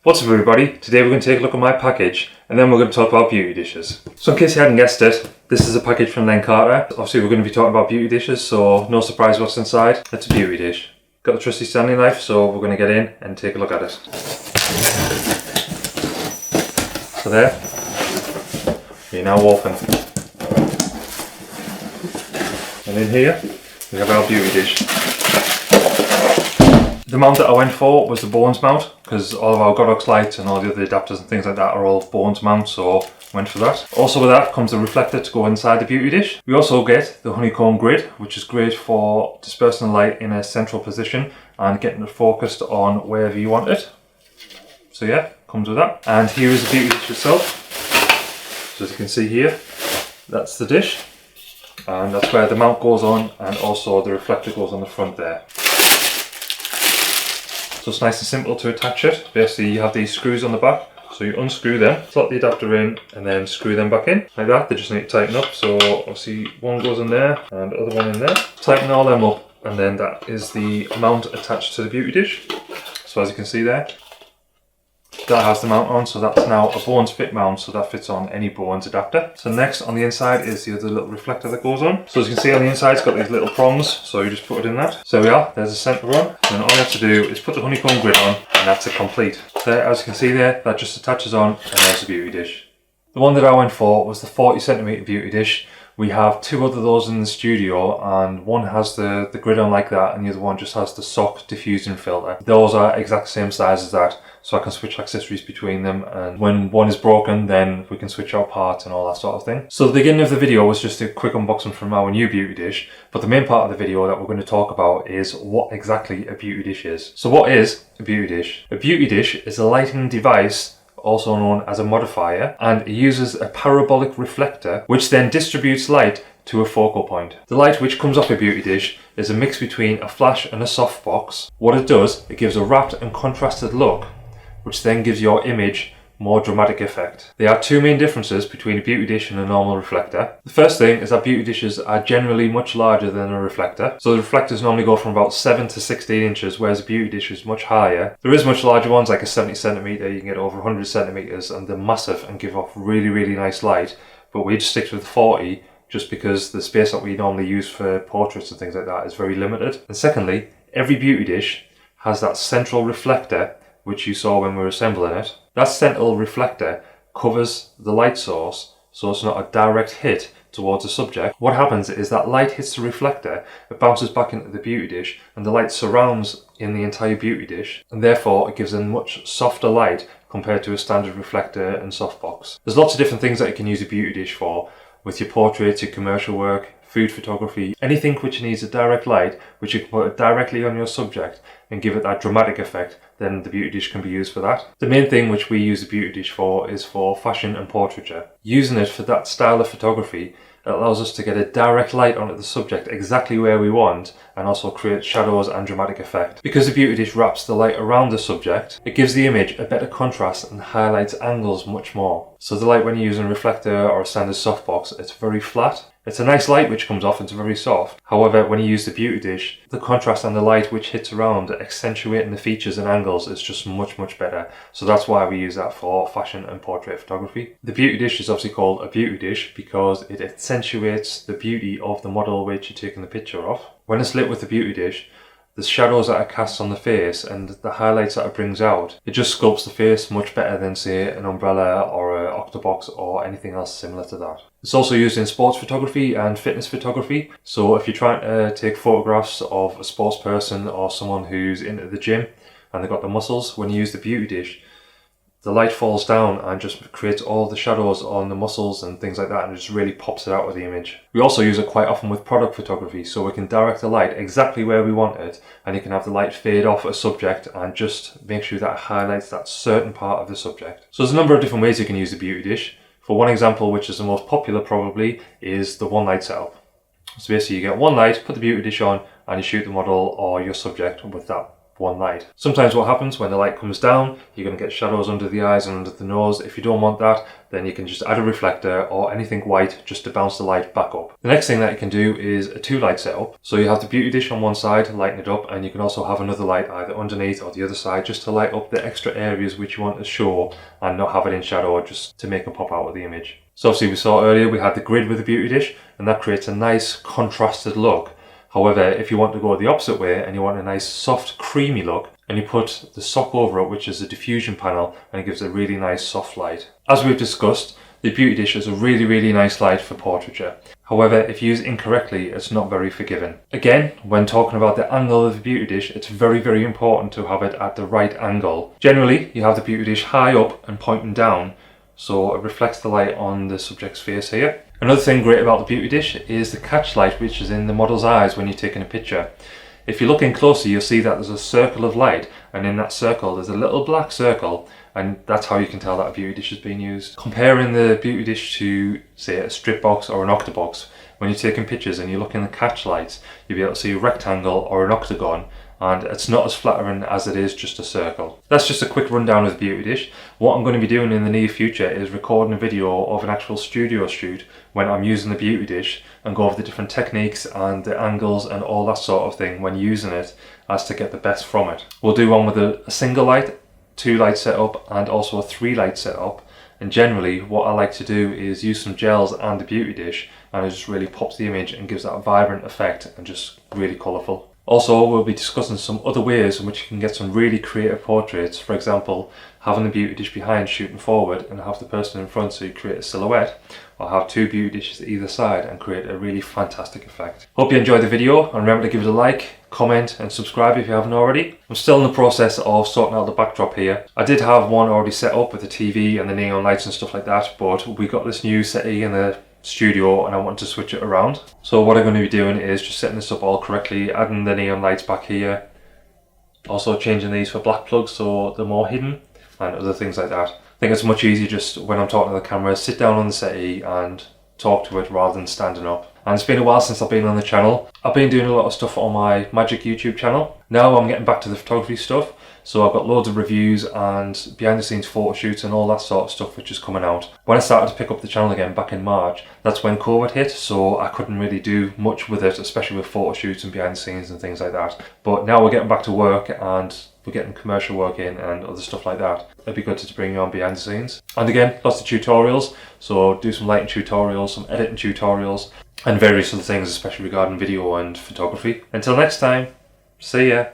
What's up everybody, today we're going to take a look at my package and then we're going to talk about beauty dishes. So in case you hadn't guessed it, this is a package from Lencarta. Obviously we're going to be talking about beauty dishes, so no surprise what's inside. It's a beauty dish. Got the trusty Stanley knife, so we're going to get in and take a look at it. So there, we now open. And in here, we have our beauty dish. The mount that I went for was the Bones mount, because all of our Godox lights and all the other adapters and things like that are all Bones mounts, so I went for that. Also with that comes the reflector to go inside the beauty dish. We also get the honeycomb grid, which is great for dispersing the light in a central position and getting it focused on wherever you want it. So yeah, comes with that. And here is the beauty dish itself. So as you can see here, that's the dish. And that's where the mount goes on, and also the reflector goes on the front there. So it's nice and simple to attach it. Basically you have these screws on the back, so you unscrew them, slot the adapter in and then screw them back in. Like that, they just need to tighten up. So obviously one goes in there and the other one in there. Tighten all them up and then that is the mount attached to the beauty dish. So as you can see there, that has the mount on, so that's now a Bones fit mount, so that fits on any Bones adapter. So next on the inside is the other little reflector that goes on. So as you can see on the inside it's got these little prongs, so you just put it in that. So we are, there's a centre one, and then all you have to do is put the honeycomb grid on and that's it complete. There, as you can see there, that just attaches on and there's the beauty dish. The one that I went for was the 40cm beauty dish. We have two other of those in the studio, and one has the grid on like that and the other one just has the sock diffusing filter. Those are exact same size as that, so I can switch accessories between them, and when one is broken then we can switch out parts and all that sort of thing. So the beginning of the video was just a quick unboxing from our new beauty dish, but the main part of the video that we're going to talk about is what exactly a beauty dish is. So what is a beauty dish? A beauty dish is a lighting device, also known as a modifier, and it uses a parabolic reflector which then distributes light to a focal point. The light which comes off a beauty dish is a mix between a flash and a softbox. What it does, it gives a wrapped and contrasted look, which then gives your image more dramatic effect. There are two main differences between a beauty dish and a normal reflector. The first thing is that beauty dishes are generally much larger than a reflector. So the reflectors normally go from about 7 to 16 inches, whereas a beauty dish is much higher. There is much larger ones like a 70cm, you can get over 100cm, and they're massive and give off really nice light. But we just stick with 40 just because the space that we normally use for portraits and things like that is very limited. And secondly, every beauty dish has that central reflector which you saw when we were assembling it. That central reflector covers the light source, so it's not a direct hit towards the subject. What happens is that light hits the reflector, it bounces back into the beauty dish, and the light surrounds in the entire beauty dish, and therefore it gives a much softer light compared to a standard reflector and softbox. There's lots of different things that you can use a beauty dish for, with your portraits, your commercial work, food photography, anything which needs a direct light, which you can put directly on your subject and give it that dramatic effect, then the beauty dish can be used for that. The main thing which we use the beauty dish for is for fashion and portraiture. Using it for that style of photography, it allows us to get a direct light onto the subject exactly where we want, and also create shadows and dramatic effect. Because the beauty dish wraps the light around the subject, it gives the image a better contrast and highlights angles much more. So the light when you're using a reflector or a standard softbox, it's very flat. It's a nice light which comes off, it's very soft. However, when you use the beauty dish, the contrast and the light which hits around, accentuating the features and angles, is just much better. So that's why we use that for fashion and portrait photography. The beauty dish is obviously called a beauty dish because it accentuates the beauty of the model which you're taking the picture of. When it's lit with the beauty dish, the shadows that are cast on the face and the highlights that it brings out, it just sculpts the face much better than say an umbrella or an octobox or anything else similar to that. It's also used in sports photography and fitness photography. So if you're trying to take photographs of a sports person or someone who's into the gym and they've got the muscles, when you use the beauty dish, the light falls down and just creates all the shadows on the muscles and things like that, and it just really pops it out of the image. We also use it quite often with product photography, so we can direct the light exactly where we want it, and you can have the light fade off a subject and just make sure that it highlights that certain part of the subject. So there's a number of different ways you can use the beauty dish. For one example, which is the most popular probably, is the one light setup. So basically you get one light, put the beauty dish on, and you shoot the model or your subject with that one light. Sometimes what happens when the light comes down, you're going to get shadows under the eyes and under the nose. If you don't want that, then you can just add a reflector or anything white just to bounce the light back up. The next thing that you can do is a 2-light setup. So you have the beauty dish on one side, lighten it up, and you can also have another light either underneath or the other side just to light up the extra areas which you want to show and not have it in shadow, just to make them pop out of the image. So obviously we saw earlier we had the grid with the beauty dish, and that creates a nice contrasted look. However, if you want to go the opposite way and you want a nice soft creamy look, and you put the sock over it, which is a diffusion panel, and it gives a really nice soft light. As we've discussed, the beauty dish is a really nice light for portraiture. However, if used incorrectly, it's not very forgiving. Again, when talking about the angle of the beauty dish, it's very important to have it at the right angle. Generally, you have the beauty dish high up and pointing down, so it reflects the light on the subject's face here. Another thing great about the beauty dish is the catch light, which is in the model's eyes when you're taking a picture. If you look in closer, you'll see that there's a circle of light, and in that circle there's a little black circle, and that's how you can tell that a beauty dish is being used. Comparing the beauty dish to, say, a strip box or an octabox, when you're taking pictures and you look in the catch lights, you'll be able to see a rectangle or an octagon, and it's not as flattering as it is just a circle. That's just a quick rundown of the beauty dish. What I'm going to be doing in the near future is recording a video of an actual studio shoot when I'm using the beauty dish, and go over the different techniques and the angles and all that sort of thing when using it, as to get the best from it. We'll do one with a single light, 2-light setup, and also a 3-light setup. And generally what I like to do is use some gels and the beauty dish, and it just really pops the image and gives that vibrant effect and just really colourful. Also, we'll be discussing some other ways in which you can get some really creative portraits. For example, having the beauty dish behind shooting forward and have the person in front so you create a silhouette, or have 2 beauty dishes either side and create a really fantastic effect. Hope you enjoyed the video, and remember to give it a like, comment and subscribe if you haven't already. I'm still in the process of sorting out the backdrop here. I did have one already set up with the TV and the neon lights and stuff like that, but we got this new settee in the studio and I want to switch it around. So what I'm going to be doing is just setting this up all correctly, adding the neon lights back here, also changing these for black plugs so they're more hidden, and other things like that. I think it's much easier just when I'm talking to the camera, sit down on the settee and talk to it rather than standing up. And it's been a while since I've been on the channel. I've been doing a lot of stuff on my Magic YouTube channel. Now I'm getting back to the photography stuff. So I've got loads of reviews and behind the scenes photo shoots and all that sort of stuff which is coming out. When I started to pick up the channel again back in March, that's when COVID hit, so I couldn't really do much with it, especially with photo shoots and behind the scenes and things like that. But now we're getting back to work and we're getting commercial work in and other stuff like that. It'd be good to bring you on behind the scenes. And again, lots of tutorials, so do some lighting tutorials, some editing tutorials, and various other things, especially regarding video and photography. Until next time, see ya!